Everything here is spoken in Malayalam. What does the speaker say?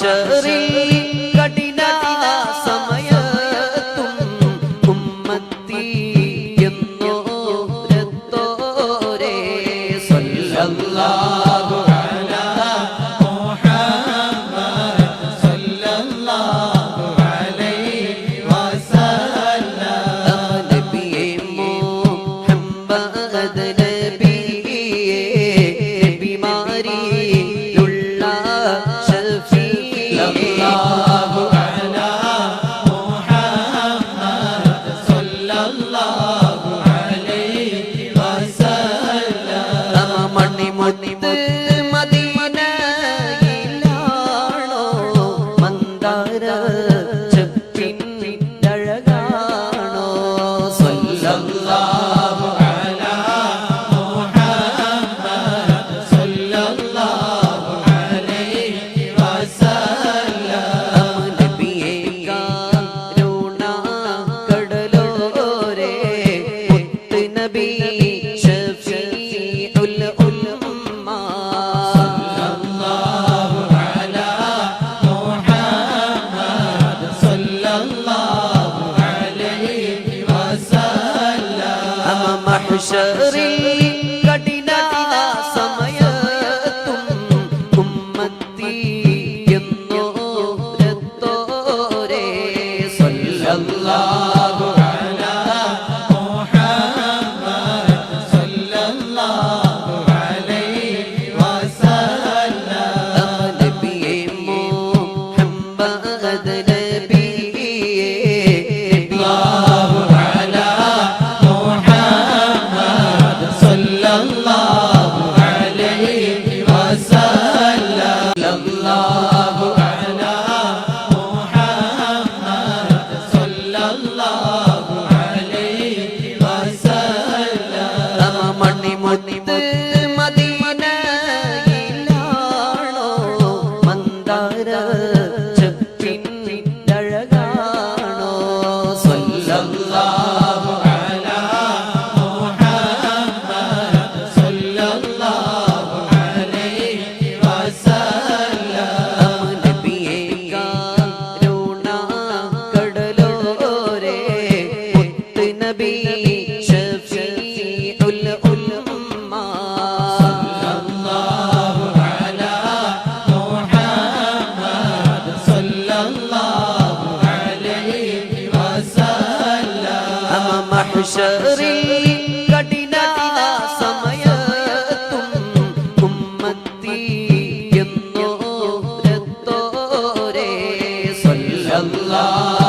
മഹ്ശറിൽ കഠിന സമയത്തും ഉമ്മത്തി എന്നോരത്തോരേ സല്ലല്ലാഹു അലാ മുഹമ്മദ് സല്ലല്ലാഹു അലൈഹി വസല്ലം നബിയേ മുഹമ്മദ് നബിയേ ബിമാരിയുള്ള സല്ലല്ലാഹു അലാ മുഹമ്മദ് സല്ലല്ലാഹു അലൈഹി വസല്ലം മണിമുത്ത് മദീനയിലാണോ മന്ദാര ചെപ്പിന്നഴകാണോ സല്ലല്ലാഹു അലാ മുഹമ്മദ് സല്ലല്ലാഹു അലൈഹി വസല്ലം നബിയേ കരുണ കടലോരേ മുത്ത് നബി ഷഫീഉൽ ഉമ്മ സല്ലല്ലാഹു അലാ മുഹമ്മദ് സല്ലല്ലാഹു അലൈഹി വസല്ലം മഹ്ശറിൽ കഠിന സമയത്തും ഉമ്മത്തി എന്നോരത്തോരേ സല്ലല്ലാഹു അലാ മുഹമ്മദ് സല്ലല്ലാഹു അലൈഹി വസല്ലം നബിയേ മുഹമ്മദ് നബിയേ സല്ലല്ലാഹു അലാ മുഹമ്മദ് സല്ലല്ലാഹു അലൈഹി വസല്ലം സല്ലല്ലാഹു അലാ മുഹമ്മദ് സല്ലല്ലാഹു അലൈഹി വസല്ലം മണിമുത്ത് മദീനയിലാണോ മന്ദാര ചെപ്പിന്നഴകാണോ സല്ലല്ലാഹു അലാ മുഹമ്മദ് സല്ലല്ലാഹു അലൈഹി വസല്ലം നബിയേ കരുണ കടലോരേ മുത്ത് നബി ഷഫീഉൽ ഉമ്മ സല്ലല്ലാഹു അലാ മുഹമ്മദ് സല്ലല്ലാഹു അലൈഹി വസല്ലം മഹ്ശറിൽ കഠിന സമയത്തും ഉമ്മത്തി എന്നോരത്തോരേ സല്ലല്ലാഹു